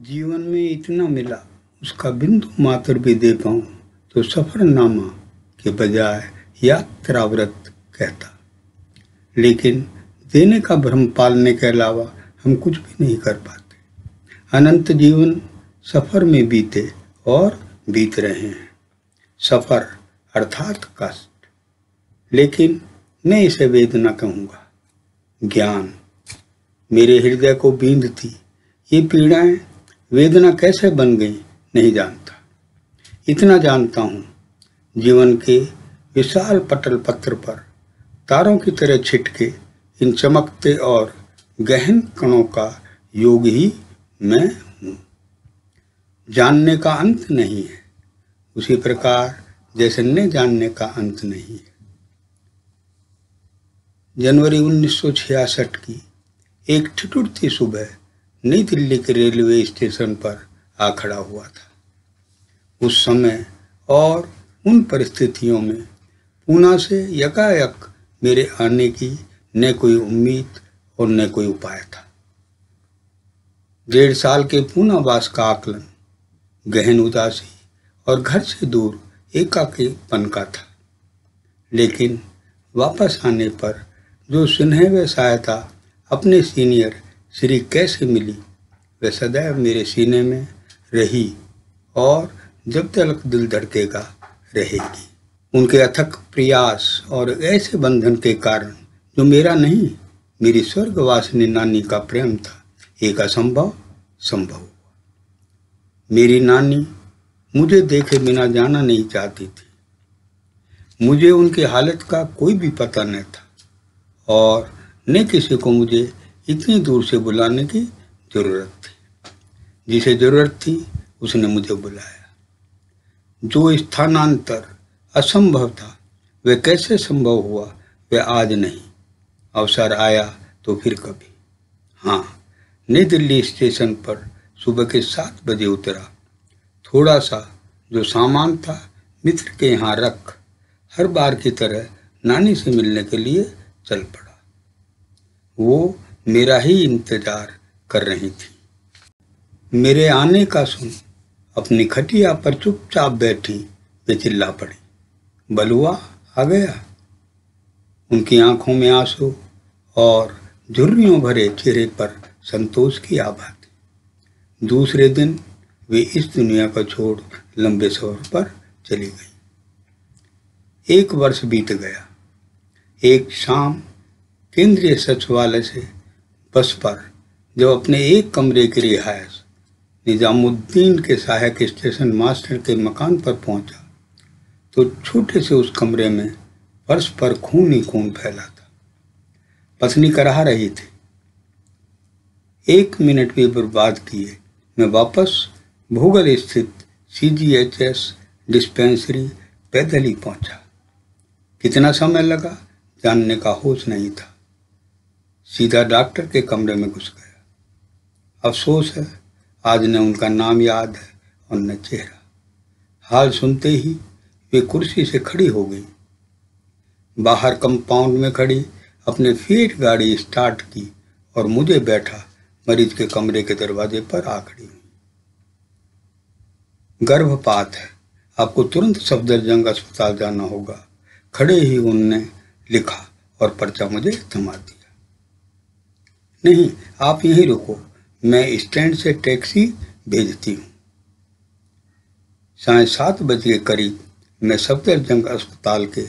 जीवन में इतना मिला उसका बिंदु मात्र भी दे पाऊं तो सफरनामा के बजाय यात्राव्रत कहता। लेकिन देने का भ्रम पालने के अलावा हम कुछ भी नहीं कर पाते। अनंत जीवन सफर में बीते और बीत रहे हैं। सफर अर्थात कष्ट, लेकिन मैं इसे वेदना कहूँगा। ज्ञान मेरे हृदय को बींधती ये पीड़ाएं वेदना कैसे बन गई नहीं जानता। इतना जानता हूँ, जीवन के विशाल पटल पत्र पर तारों की तरह छिटके इन चमकते और गहन कणों का योग ही मैं हूँ। जानने का अंत नहीं है, उसी प्रकार जैसे न जानने का अंत नहीं है। जनवरी 1966 की एक ठिठुरती सुबह नई दिल्ली के रेलवे स्टेशन पर आ खड़ा हुआ था। उस समय और उन परिस्थितियों में पूना से यकायक मेरे आने की न कोई उम्मीद और न कोई उपाय था। 1.5 साल के पूनावास का आकलन गहन उदासी और घर से दूर एकाकीपन का था। लेकिन वापस आने पर जो स्नेह व सहायता अपने सीनियर श्री कैसे मिली, वह सदैव मेरे सीने में रही और जब तक दिल धड़केगा रहेगी। उनके अथक प्रयास और ऐसे बंधन के कारण जो मेरा नहीं, मेरी स्वर्गवासिनी नानी का प्रेम था, एक असंभव संभव हुआ। मेरी नानी मुझे देखे बिना जाना नहीं चाहती थी। मुझे उनकी हालत का कोई भी पता न था और न किसी को मुझे इतनी दूर से बुलाने की जरूरत थी। जिसे जरूरत थी उसने मुझे बुलाया। जो स्थानांतर असंभव था वह कैसे संभव हुआ, वह आज नहीं। अवसर आया तो फिर कभी। हाँ, नई दिल्ली स्टेशन पर सुबह के 7 बजे उतरा। थोड़ा सा जो सामान था मित्र के यहाँ रख हर बार की तरह नानी से मिलने के लिए चल पड़ा। वो मेरा ही इंतजार कर रही थी। मेरे आने का सुन अपनी खटिया पर चुपचाप बैठी वे चिल्ला पड़ी, बलुआ आ गया। उनकी आंखों में आंसू और झुर्रियों भरे चेहरे पर संतोष की आभा थी। दूसरे दिन वे इस दुनिया को छोड़ लंबे सफर पर चली गई। 1 वर्ष बीत गया। एक शाम केंद्रीय सचिवालय से बस पर जब अपने एक कमरे की रिहायश निजामुद्दीन के सहायक स्टेशन मास्टर के मकान पर पहुंचा तो छोटे से उस कमरे में फर्श पर खून ही खून फैला था। पत्नी कराह रही थी। 1 मिनट भी बर्बाद किए मैं वापस भोगल स्थित CGHS डिस्पेंसरी पैदल ही पहुंचा। कितना समय लगा जानने का होश नहीं था। सीधा डॉक्टर के कमरे में घुस गया। अफसोस है आज न उनका नाम याद है और न चेहरा। हाल सुनते ही वे कुर्सी से खड़ी हो गई। बाहर कंपाउंड में खड़ी अपने फिएट गाड़ी स्टार्ट की और मुझे बैठा मरीज के कमरे के दरवाजे पर आ खड़ी हुई। गर्भपात है, आपको तुरंत सफदरजंग अस्पताल जाना होगा, खड़े ही उनने लिखा और पर्चा मुझे थमा दिया। नहीं, आप यहीं रुको, मैं स्टैंड से टैक्सी भेजती हूँ। 7:30 बजे के करीब मैं सफदरजंग अस्पताल के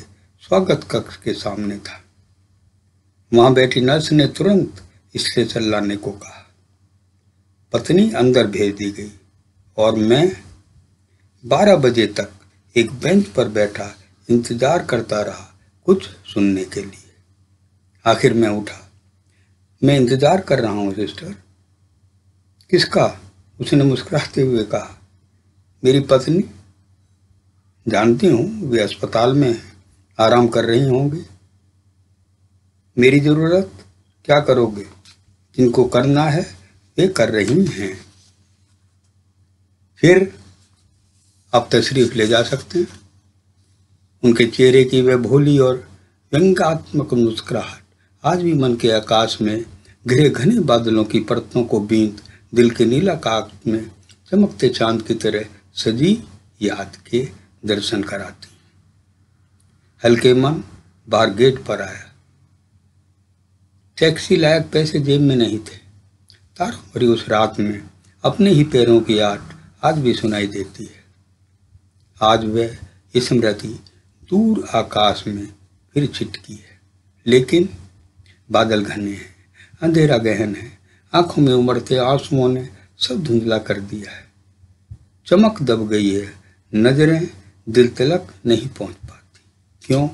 स्वागत कक्ष के सामने था। वहां बैठी नर्स ने तुरंत स्ट्रेचर लाने को कहा। पत्नी अंदर भेज दी गई और मैं 12 बजे तक एक बेंच पर बैठा इंतजार करता रहा कुछ सुनने के लिए। आखिर मैं उठा। मैं इंतजार कर रहा हूँ सिस्टर। किसका? उसने मुस्कुराते हुए कहा। मेरी पत्नी। जानती हूँ वे अस्पताल में हैं, आराम कर रही होंगी। मेरी जरूरत? क्या करोगे? जिनको करना है वे कर रही हैं। फिर आप तशरीफ ले जा सकते हैं। उनके चेहरे की वह भोली और व्यंग्यात्मक मुस्कुराहट आज भी मन के आकाश में घिरे घने बादलों की परतों को बींत दिल के नीला आकाश में चमकते चांद की तरह सजी याद के दर्शन कराती। हल्के मन बाहर गेट पर आया। टैक्सी लायक पैसे जेब में नहीं थे। तारों भरी उस रात में अपने ही पैरों की आट आज भी सुनाई देती है। आज वह स्मृति दूर आकाश में फिर छिटकी है, लेकिन बादल घने हैं, अंधेरा गहन है, आंखों में उमड़ते आंसुओं ने सब धुंधला कर दिया है। चमक दब गई है, नजरें दिल तलक नहीं पहुंच पाती। क्यों?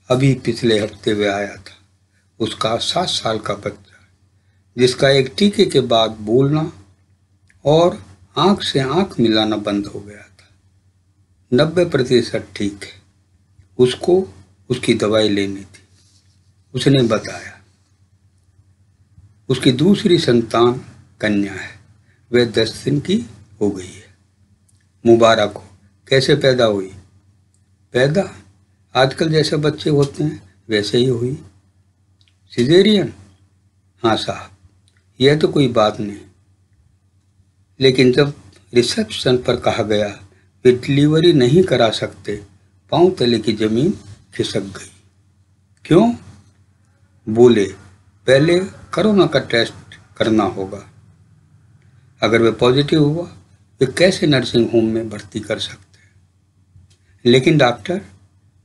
अभी पिछले हफ्ते वह आया था, उसका 7 साल का बच्चा, जिसका एक टीके के बाद बोलना और आंख से आंख मिलाना बंद हो गया था। 90% ठीक है। उसको उसकी दवाई लेनी थी। उसने बताया उसकी दूसरी संतान कन्या है, वह 10 दिन की हो गई है। मुबारक हो। कैसे पैदा हुई? पैदा आजकल जैसे बच्चे होते हैं वैसे ही हुई। सिजेरियन? हाँ साहब, यह तो कोई बात नहीं। लेकिन जब रिसेप्शन पर कहा गया वे डिलीवरी नहीं करा सकते, पांव तले की जमीन खिसक गई। क्यों? बोले पहले कोरोना का टेस्ट करना होगा। अगर वह पॉजिटिव हुआ वे कैसे नर्सिंग होम में भर्ती कर सकते हैं? लेकिन डॉक्टर,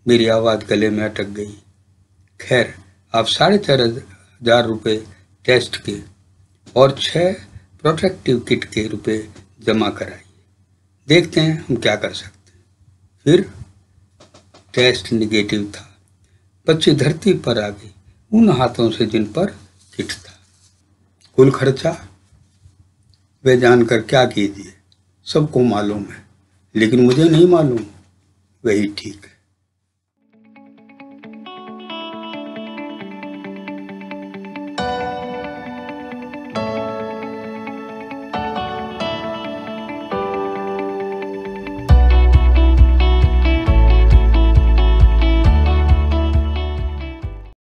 मेरी आवाज़ गले में अटक गई। खैर, आप 4,500 रुपये टेस्ट के और 6 प्रोटेक्टिव किट के रुपए जमा कराइए। देखते हैं हम क्या कर सकते हैं। फिर टेस्ट निगेटिव था। बच्ची धरती पर आ गई उन हाथों से जिन पर किट था। कुल खर्चा वे जानकर क्या कीजिए, सबको मालूम है, लेकिन मुझे नहीं मालूम। वही ठीक है।